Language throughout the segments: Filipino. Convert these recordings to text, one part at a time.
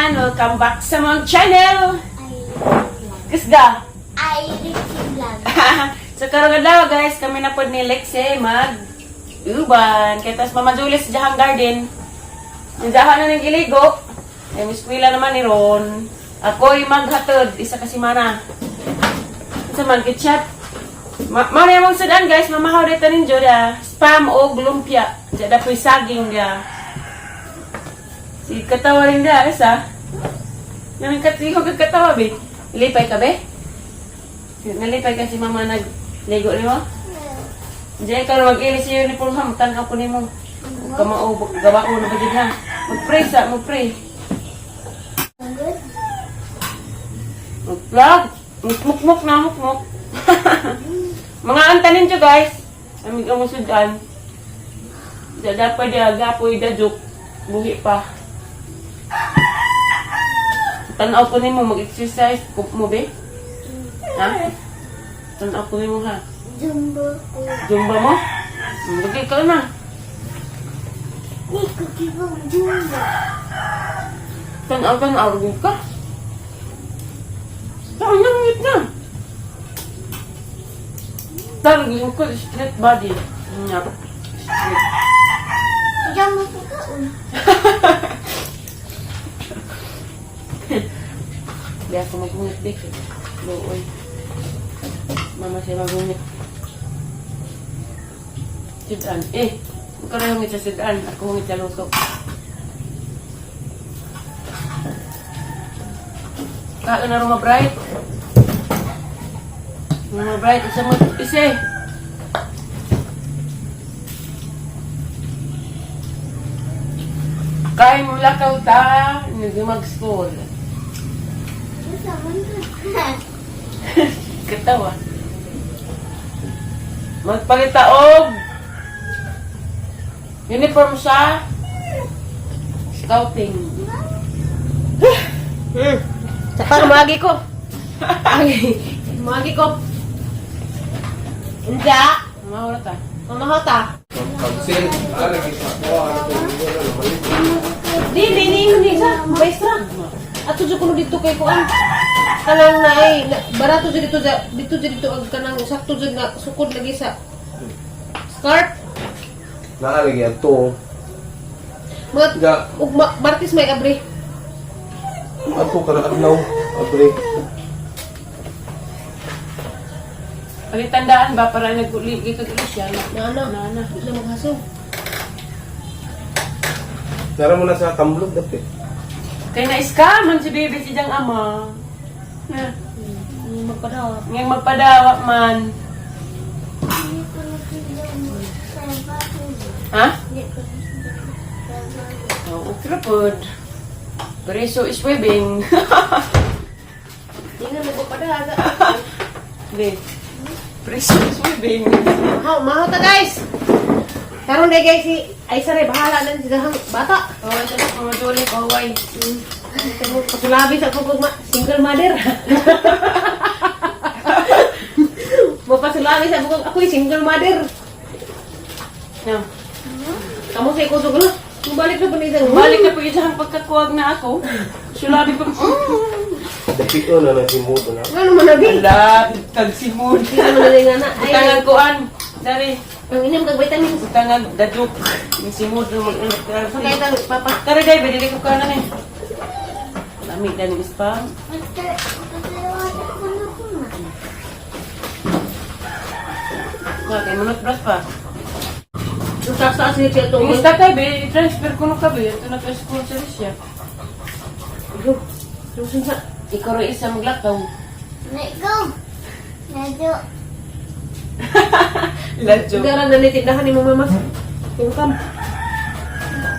everyone! Welcome back sa mga channel! Kisga! So karon adlaw guys, kami na pod ni Lexie mag-uban. Kaya tas Mama Julie sa Jahang Garden. Nandiyahan na ng iligo. Yung eskwela naman ni Ron. Ako'y maghatod, isa kasi mana. Sa man ketchup. Mara mong sadan guys, mamahaw dito ninyo da. Spam o lumpia. Diyan da po'y saging da. Si katawa rin da, isa. Nang katawa, be. Ilipay ka, be? Nalipay ka si mama nagligo ni mo? Diyan ka na mag-ilis yung uniform ha. Tanaw ko ni mo. Kamao, gawa ko na ba dyan ha? Mag-pray sa, mag-pray. Mag-vlog. Mukmuk na, mukmuk. Mga antanin siya guys. Amig ang musudan. Dapat dia gapoy dajuk. Buhi pa. Tanaw ko ni mo mag-exercise. Kup mo, be? Ha? Tanaw ko ni mo ha? Jumbo. Jumba mo? Lagay ka na. Ni cookie bang jumbo. Tanaw ka. Saan nangit na? Taragin ko, straight body. Straight. Jumbo ko ka. Di ako mag-unit dito. Looy. Mama siya mag-unit. Sidaan. Ikaw na hungit sa sidaan. Ako hungit sa luto. Kain na Roma Bright. Roma Bright, isa mo. Isa. Kain mo lakaw ta. Hindi mag-school. Katawa. Magpalita og uniform sa scouting. Saka magi ko. Magi ko. Hindi. Mahula ta. Mamahota. Pagsil, lagi sa kuha, Di sa. Maestra. At tujo ko dito kay kuan. Kanang na ay barato jud dito ag kanang sakto jud na sukod lagi sa skirt. naalagyan to. Mga martis may abri. Ato ka na adlaw, abre. Palitandaan ba para naguligi kag siya? Nana. Nana. Di na maghasong. Tara mo na sa kamblog dati. Kaya na-scam si baby si Diyang ama. Magpadawa. Ngayong magpadawa man. Ha? Oo, okay pod. Preso is webbing. Di na magpadawa. Hindi. Preso is webbing. Mahaw ta guys. Karon day guys si Aisa ray bahala na si dahang bata. Oh, ito na mga juli ko, Hawaii. Pasulabi sa kukog single mother. Mapasulabi sa kukog ako'y single mother. Now, Kamu sa ikusog na. Balik na po na isang. balik na po yung isang pagkakuwag na ako. Sulabi ko, Dati ko na nasimuto na. Ano man naging? ala, tagsimod. Hindi naman naging nga na. Tangag kuan. Dari, Ang inyong kag-vitamins. tangag daduk. Yung simod na mag-anak. So kaya tayo, papa. Tara day, bili ko kanan eh. Lamig na ng spam. Bakit, manot bras pa. Yung taas niya siya Yung itong. ista tayo, transfer ko na kabe. Ito na ka-school sa siya. Yung sinsa. Ikaw rin isa maglakaw. Let go. Nado. Ladyo. Hindi lang nanitindahan ni mama mas. Yung kam.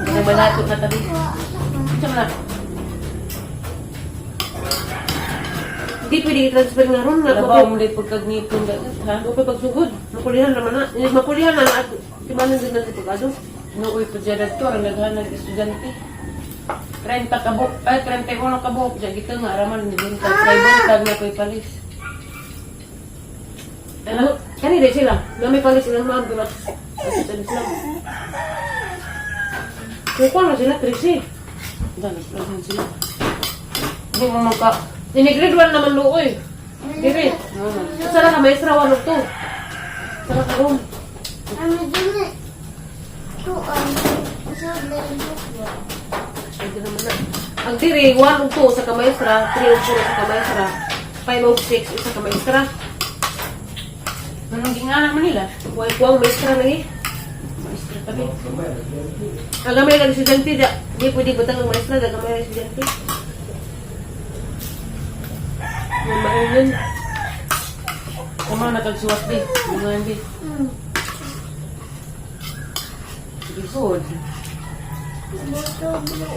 Hindi na balatot na tabi. Ito na. Hindi pwede i-transfer nga ron. Labaw mo din pagkagnipon dagat, ha? Huwag pa pagsugod. Makulihan naman na. Makulihan na na. Timanan din natin pagkado. Nooy po dyan na ito, ang naghanag estudyante. 30 kabuk, ay 31 kabuk. Diyan kita nga, araman, hindi din ka. Tribal tag na ko'y palis. Ano? Kani din sila. Gamay pala silang mga gulat. Kasi lang. Kung na sila, Trixie. Dahil, sila. Hindi mo magka... Ini-grade 1 naman luoy. Diri. Sara ka maestra walog to. Sara ka ron. Ano dyan eh? Kuan. Masarap na yung buko. Hindi naman na. Ang diri, 1 ug 2 sa kamaestra, 3 ug 4 sa kamaestra, 5 ug 6 isa ka maestra. Anong gingana naman nila? Huwag kuwang maestra lagi. Maestra kami. Ang gamay ng estudyante, di pwede butang ng maestra, da gamay ng estudyante. Yung maingin. Kumang nakagsuwas di. Mga di. Isod. Buto, bulo,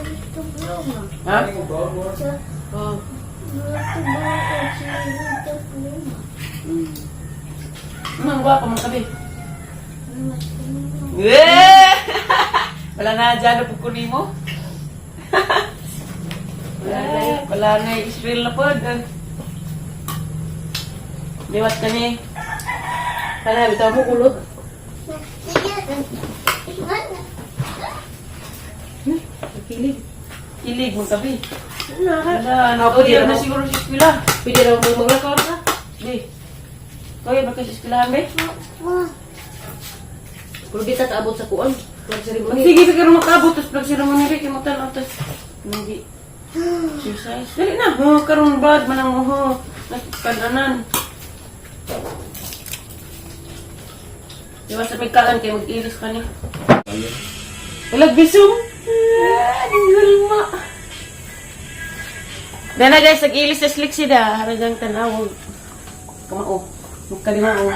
dito, bulo na. Ha? Sa Oh. buto, bulo, dito, bulo na. Ang gwapa mong kabi. Mas kanino. Wala na dyan na pagkunin mo. Wala na yung Israel na po. Liwat ka ni. Kaya bitaw mo kulot. Sige. Iwan na. Kilig. Kilig mong kabi. Wala. Wala, nakapagyan na siguro si Eskwila. Pwede raw mo maglakaw ka. Di. Kaya ba kasi Eskwilahan ba? Ma. Pero di ta kaabot sa kuan. Mag-ceremony. Sige, siguro makabot. Tapos pag ceremony rin, kimutan ako. Tapos, hindi. Exercise. Dali na. Karong bad, manang mo. Nakikananan. Diba sa pagkaan kayo, mag-iris ka niya. Walag bisong. Gulma. Dana guys, nag-ilis sa slick sida. Haragang tanawag. Kamao. Magkalimao.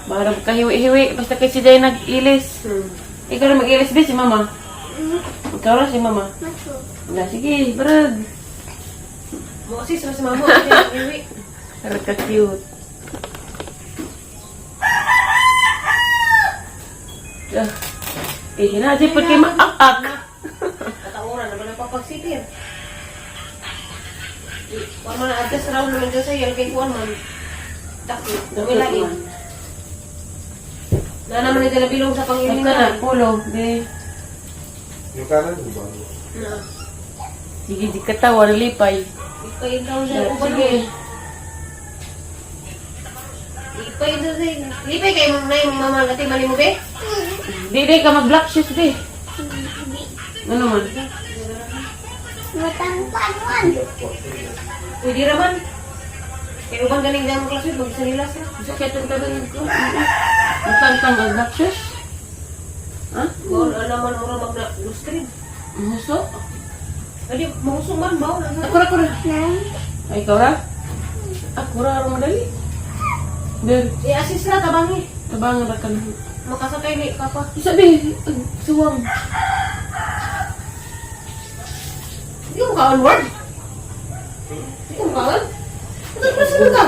Baka kahiwi-hiwi. Basta kay sida yung nag-ilis. Ikaw na mag-ilis ba si mama? Ikaw na si mama. Maso. Wala, sige, brad. Mo sis sa mama. Iwi. Harap ka cute. Hinadya pa kayo maak-ak. Katauran na ba nagpapagsitir? Kuan man adjust raw naman dyan sa'yo. Kay kuan man. Takot. Damilain. Na naman ito nabilong sa Hindi pangilingan. ka na, pulo. Di. Yung kanan, di ba? Na. Sige, di katawa, nalipay. Ipay daw siya. Sige. Ipay daw siya. Lipay kayo na yung mama natin mali mo be? Di ka mag-black shoes, di. Ano man? Matangpan. Pwede raman. Kaya ubang galing daw ang klase. Magsanilas na. Sakit ang tabi ko. Matantang ang black shoes? Ha? Kung alaman mo ramag na lustrin. Muso? Adi, mahusong man ba? Ako ra. Ay, ikaw ra? Ako ra, madali. Del, I-assist na tabangi. tabangan ra ka na. Makasakay ni Papa. Sabi, suwang. Hindi mo ka onward? Hindi mo ka on? Ito pa sa ka?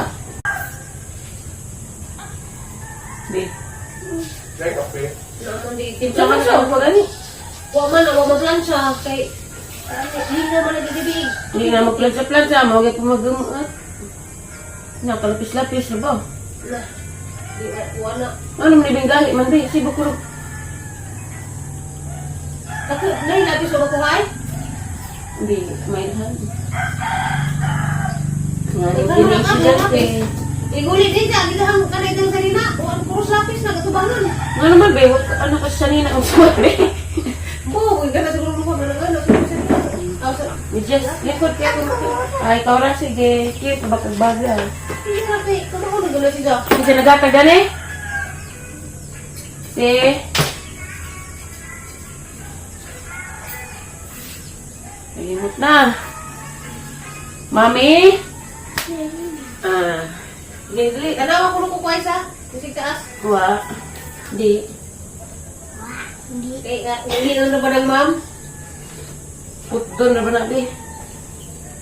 Di. Kaya kape. Naman di Sama timsaman siya, sa magani. Huwag man, huwag maglansya. Kay, hindi naman nagdidibig. Hindi na magplansa-plansa, mawag po mag-umuat. Nakalapis-lapis na ba? Na, di wala. Ano man ibinggahi man di, si Bukuro. Ako, nahilapis mo makuhay? Hindi, may han. Nga, Ikaw hindi na na ka, siya lapis. Igulit din siya, di lang kanay doon sa rina. O, ang kurus lapis na, katubangan. Nga naman, be, ano ka siya nina ang suwat, be? Bo, huwag ka na siguro mo ka, gano'n. Medyo, likod kaya ko. Ay, ikaw ra, sige. Cute, bakag-bagay. Hindi nga, kay, kamo ko na gano'n siya. Kasi nagata gani? Si? Nalimot na. Mami? Ah. Dili, tanawa ko ko kuhay sa. Kasi taas. Kuha. Di. Hindi. Kay, hindi na ba ng ma'am? Putdon na ba na, di?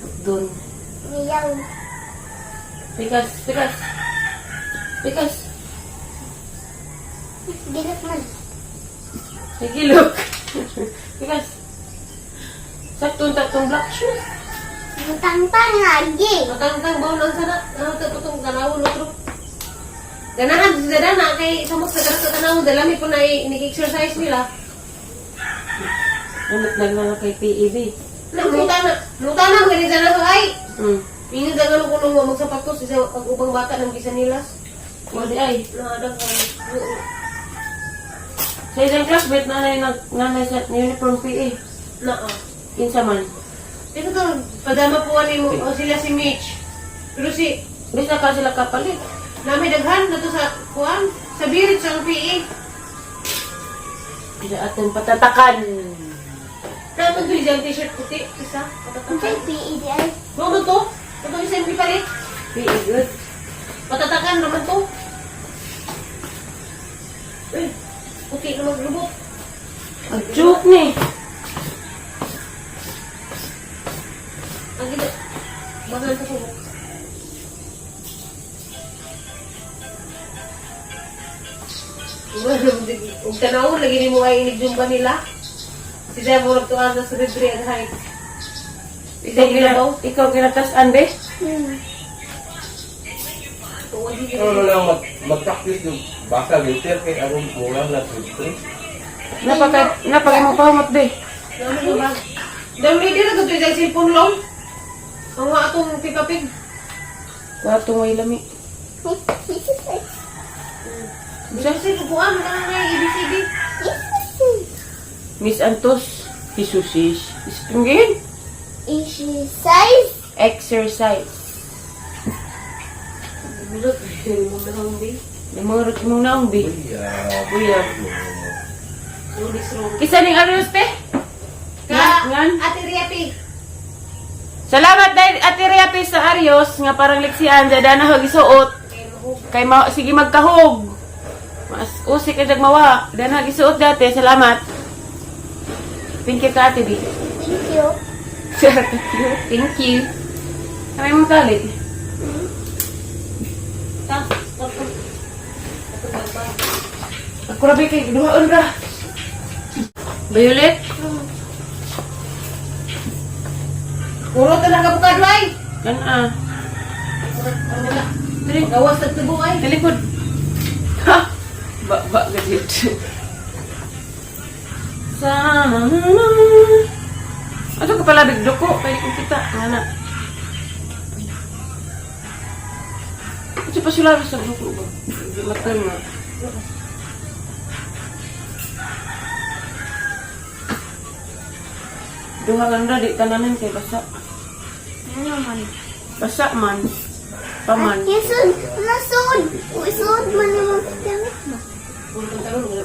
Putdon. Niyaw. Pikas, pikas. Pikas. Dilap man. Sige, look. Pikas. Saktong-taktong black shoes. Matangtang lagi. Matangtang baon ang sana. Tutong tanaw, lutro. Ganahan, na kay samot na ganito tanaw. Dalami po na i-exercise nila. Namit na kay PEB. Luta na dala ko ay. Hmm. Ingin dala ko nung magsapatos isa pag-ubang bata ng bisa nilas. Wadi ay. Naadang ko. Sa isang classmate nanay sa uniform PE. Na. Kinsa man. Ito to, padama po ani mo sila si Mitch. Pero si Bisa ka sila kapalit. nami daghan na to sa kuan, sa birit sa PE. Bisa atin patatakan. Naman to yung t-shirt puti, isa, Ang patatakan. PE di ay. Ano to? Ito isa yung palit. PE good. Patatakan naman to. Eh, puti na maglubot. Ang joke ni. Ang gina. Bahan ka po. Kung tanawon, lagi ni mo ay inigjumba nila. Si Demo nagtuan na sa Red Red Heights. Ikaw kinatasan be? Tuwag di Ano lang mag-practice yung basa later kay aron mura na siyempre. Napakay mo pahumot be. Ano ba? Dami din na ito yung cellphone lang. Ang mga atong pipapig. Wato mo ilami. Kasi kukuha, magkano na yung ABCD. Miss Antos. Isusis. Ispingin. Exercise. Exercise. Bilot, mamahang di. Namurot mong naong be. Buyag. Lulis ro. Kisa ning arios be? Ngan? Ate Riapi. Salamat dahil Ate Riapi sa Arios nga parang liksian dada na isuot. Kay sige magkahog. Mas usik ka mawa. Dada na isuot dati. Salamat. Thank you ka Ate B. Thank you. Thank you. Kamay mong kalit. Ta. Ako rabi kay duhaon ra. Violet? Puro talaga bukad ay. Kan ah. Dili gawas sa tubo ay. Talikod. Ha! Ba gadit. Sana. Ano ka pala bigdoko? Pwede kong kita. Ngana. Ito pa sila sa buko ba? Matan nga. Duha ganda di tananan kay basa. Ano man? Basa man. Paman. Yusud. Nasud. Usud man yung gamit mo.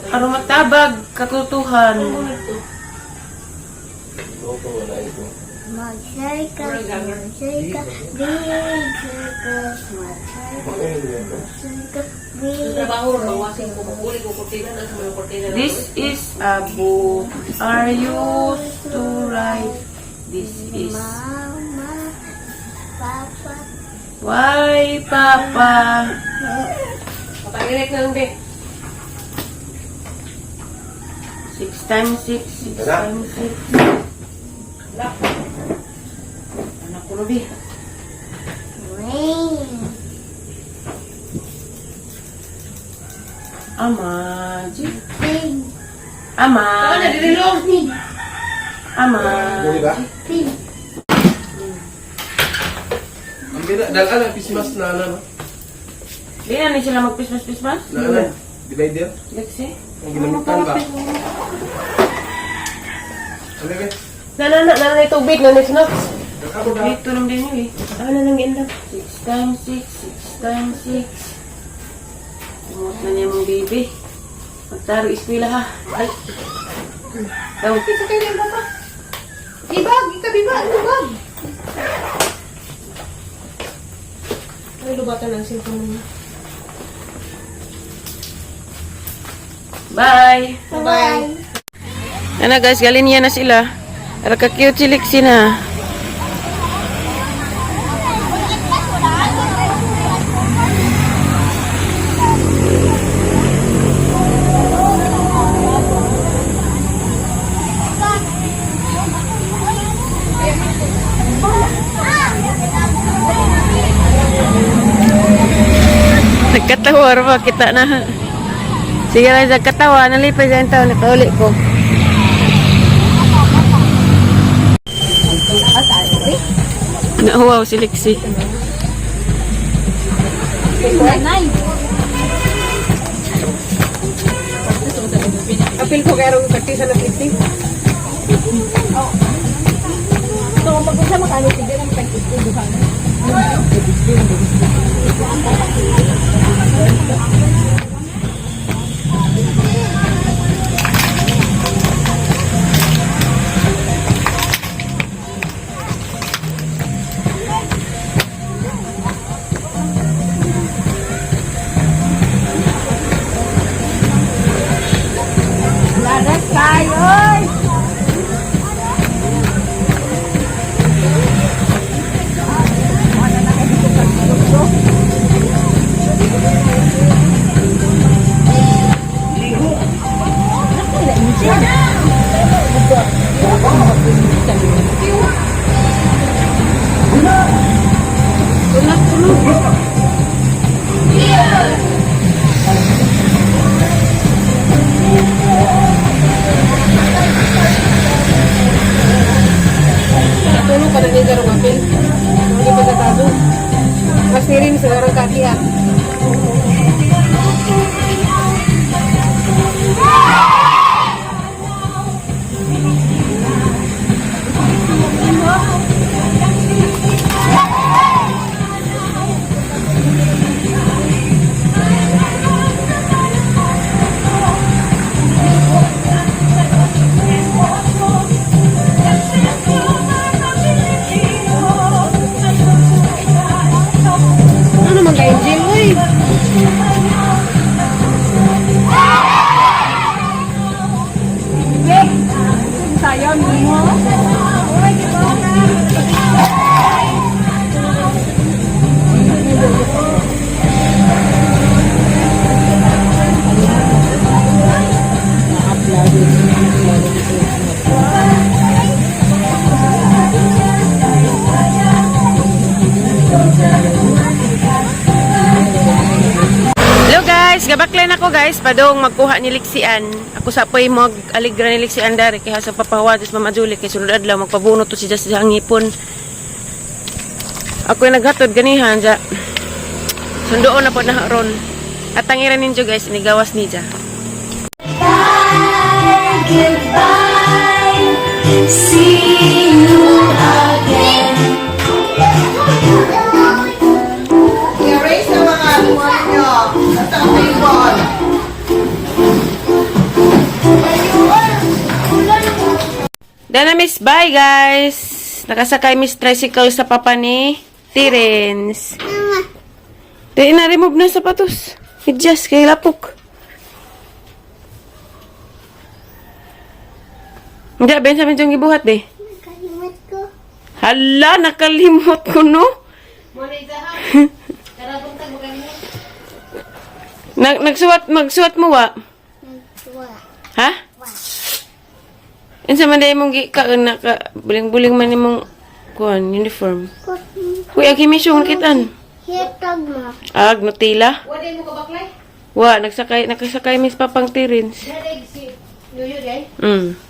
Aron matabag katutuhan. Loto wala ito. Mag-circle. Mag-circle. Big circle. Mag-circle. Circle. Big. Trabaho ro wasin ko muli ko kurtina na sa mga kurtina. This is a book. Are used to write. This is Mama. Papa. why Papa. Papangirik na lang be. 6 times 6. 6 times 6. Lak. Anak ko Ruby. Rain. Ama. Big. Ama. Saan na dililong? Ama. Dili ba? Big. Ang bira dalan Christmas na ano. Di na ni sila magpismas-pismas? Na ano? Divider. Lexi? Ang ginamitan ba? Ano ba? Na tubig na snacks. Ako da. Dito lang din yun eh. Ano lang ganda? 6 times 6. 6 times 6. Tumot na niya mong baby. Magtaro eskwela ha. Ay. Daw. Isa kayo lang bata. Ibag, ikabibag, ibag. Ay, lubatan ng cellphone mo. Bye. Bye. Ano guys, galing yan na sila. Para ka-cute si Lexi na. Nagkatawa rin ba? Kita na. Sige lang, nagkatawa. Nalipay sa taon. Nakauli ko. Nauwaw si Lexi. Apil ko kaya rin practice na flipping. Tulong ka na niya karong apil. Hindi pa natado. Mas nirin sa karang katihan. Ano naman ka, Angel? Uy! Hello guys, gabaklan ako guys, padong magkuha ni Lixian. Ako sa po'y mag-aligra ni Lixian dari kaya sa papawados Mama Julie kay sunod adlaw magpabuno to siya sa hangipon. Ako yung naghatod ganihan ja. Sundoon na po na ron. At tangiran ninyo guys, inigawas niya. Goodbye, see you again. I-erase na mga buwan nyo sa table. Dana miss, bye guys. Nakasakay miss tricycle sa papa ni Terence. Di na-remove na sapatos. Adjust kay lapok. Hindi, ben sa medyo gibuhat be. Nakalimutan ko. Hala, nakalimot ko no. Magsuwat mo wa? Wala. Ha? Insa man day mong buling-buling man imong kuan uniform. Kuy agi misyon kitan. Hitag mo. Ag Nutella. Wala mo ka baklay? Wa, nakasakay mis papang Terence. Wala si Yuyo day? Mm.